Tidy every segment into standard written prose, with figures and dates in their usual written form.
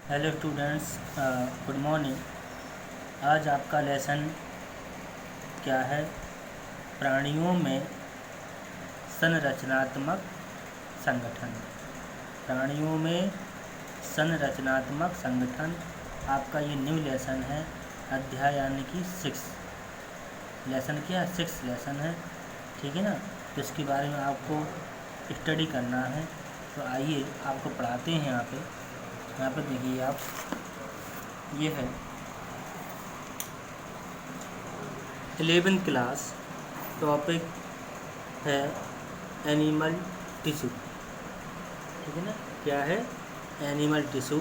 Hello students, good morning. आज आपका lesson क्या है? प्राणियों में संरचनात्मक संगठन। प्राणियों में संरचनात्मक संगठन आपका ये न्यू लेसन है। अध्याय यानी कि 6 लेसन क्या है? 6 लेसन है, ठीक है ना। तो इसके बारे में आपको स्टडी करना है। तो आइए आपको पढ़ाते हैं। यहाँ पे देखिए आप, ये है 11th क्लास। टॉपिक है एनिमल टिश्यू, ठीक है ना। क्या है? Animal tissue.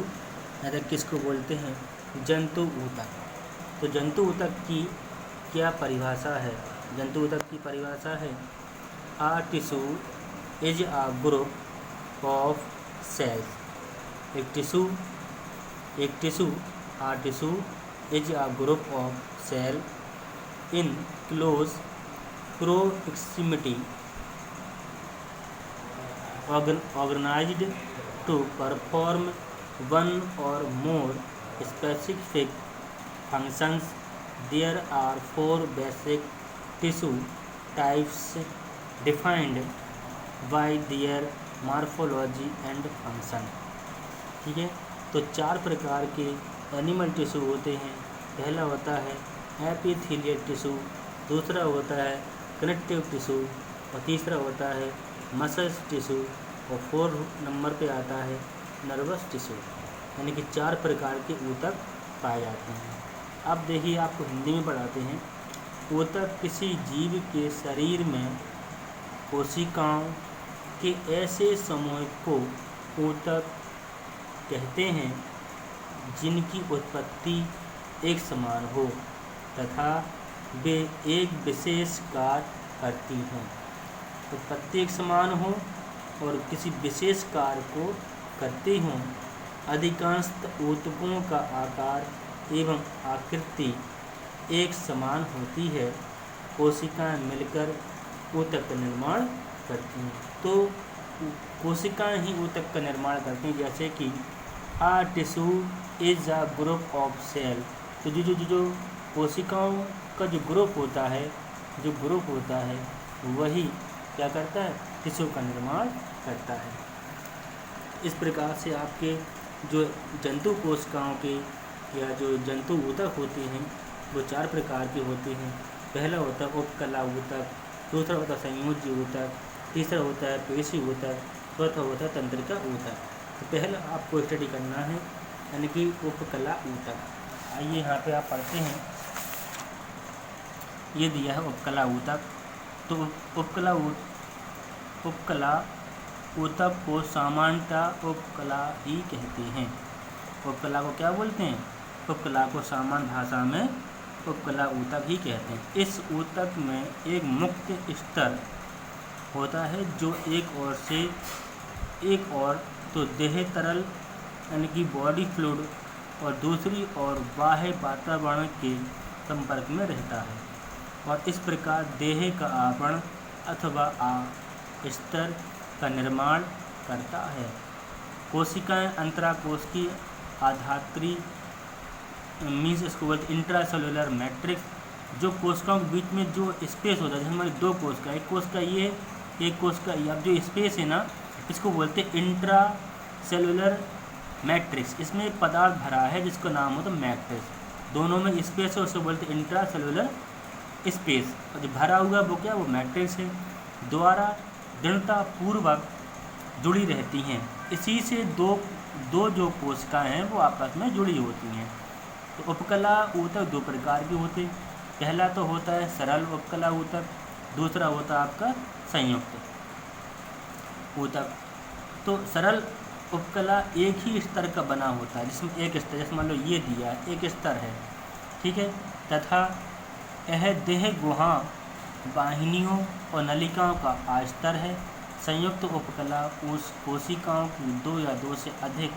या किसको बोलते हैं? जंतु ऊतक। तो जंतु ऊतक की क्या परिभाषा है? जंतु ऊतक की परिभाषा है, a tissue is a group of cells. एक tissue a tissue is a group of cell in close proximity organized to perform one or more specific functions. There are 4 basic tissue types defined by their morphology and function। ठीक है, तो 4 प्रकार के animal tissue होते हैं। पहला होता है एपिथेलियल टिश्यू, दूसरा होता है कनेक्टिव टिश्यू, और तीसरा होता है मसल्स टिश्यू, और 4 नंबर पे आता है नर्वस टिश्यू। यानी कि 4 प्रकार के ऊतक पाए जाते हैं। अब देखिए, आपको हिंदी में पढ़ाते हैं। ऊतक किसी जीव के शरीर में कोशिकाओं के ऐसे समूह को ऊतक कहते हैं जिनकी उत्पत्ति एक समान हो तथा वे एक विशेष कार्य करती हों। उत्पत्ति एक समान हो और किसी विशेष कार्य को करती हों। अधिकांश ऊतकों का आकार एवं आकृति एक समान होती है। कोशिकाएं मिलकर ऊतक का निर्माण करती हैं। तो कोशिकाएं ही ऊतक का निर्माण करती हैं। जैसे कि a tissue is a group of cell. तो जो कोशिकाओं का जो ग्रुप होता है वही क्या करता है? टिश्यू का निर्माण करता है। इस प्रकार से आपके जो जंतु कोशिकाओं के या जो जंतु ऊतक होते हैं वो 4 प्रकार के होते हैं। पहला होता है उपकला ऊतक, दूसरा होता है संयोजी ऊतक, तीसरा होता है पेशी ऊतक, चौथा होता है तंत्रिका ऊतक। तो पहला आपको स्टडी करना है, यानी कि उपकला ऊतक। आइए यहाँ पे आप पढ़ते हैं। ये दिया है उपकला ऊतक। तो उपकला ऊतक को सामान्यतः उपकला ही कहते हैं। उपकला को क्या बोलते हैं? उपकला को सामान्य भाषा में उपकला ऊतक ही कहते हैं। इस ऊतक में एक मुख्य स्तर होता है जो एक और तो देह तरल यानी कि बॉडी फ्लूइड और दूसरी ओर बाह्य वातावरण के संपर्क में रहता है, और इस प्रकार देह का आवरण अथवा स्तर का निर्माण करता है। कोशिकाएं अंतराकोश की आधात्री मीन्स इसको बोलते इंट्रासेलुलर मैट्रिक्स। जो कोशिकाओं के बीच में जो स्पेस होता है, जैसे हमारी 2 कोशिका, एक कोशिका ये, एक कोशिका ये। अब जो स्पेस है ना, इसको बोलते हैं इंट्रा सेलुलर मैट्रिक्स। इसमें एक पदार्थ भरा है जिसका नाम होता है मैट्रिक्स। दोनों में स्पेस है, उसको बोलते हैं इंट्रा सेलुलर स्पेस। और जो भरा हुआ वो क्या? वो मैट्रिक्स है। द्वारा दृढ़तापूर्वक जुड़ी रहती हैं। इसी से दो जो कोशिकाएँ हैं वो आपस में जुड़ी होती हैं। तो उपकला ऊतक 2 प्रकार के होते हैं। पहला तो होता है सरल उपकला ऊतक, दूसरा होता है आपका संयुक्त ऊतक। तो सरल उपकला एक ही स्तर का बना होता है, जिसमें एक स्तर, जैसे मान लो ये दिया है, एक स्तर है, ठीक है। तथा यह देह गुहा, वाहिनियों और नलिकाओं का आस्तर है। संयुक्त उपकला उस कोशिकाओं की 2 या 2 से अधिक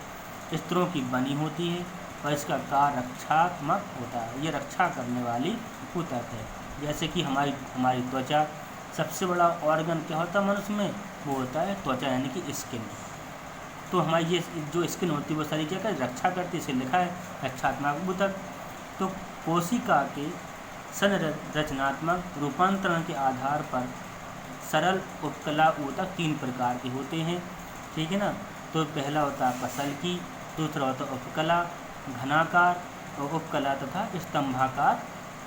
स्तरों की बनी होती है और इसका कार्य रक्षात्मक होता है। ये रक्षा करने वाली ऊतक है। जैसे कि हमारी त्वचा, सबसे बड़ा ऑर्गन क्या होता है मनुष्य में? वो होता है त्वचा, यानी कि स्किन। तो हमारी ये जो स्किन होती है वो शरीर क्या कर रक्षा करती है, इसे लिखा है रक्षात्मक ऊतक। तो कोशिका के संरचनात्मक रूपांतरण के आधार पर सरल उपकला ऊतक 3 प्रकार के होते हैं, ठीक है ना। तो पहला होता है पसलकी, दूसरा होता है उपकला, घनाकार और उपकला तथा स्तंभाकार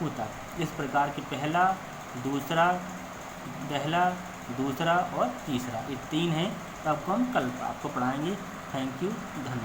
ऊतक। इस प्रकार के पहला, दूसरा और तीसरा, ये 3 हैं। तो आपको हम कल आपको पढ़ाएंगे। थैंक यू, धन्यवाद।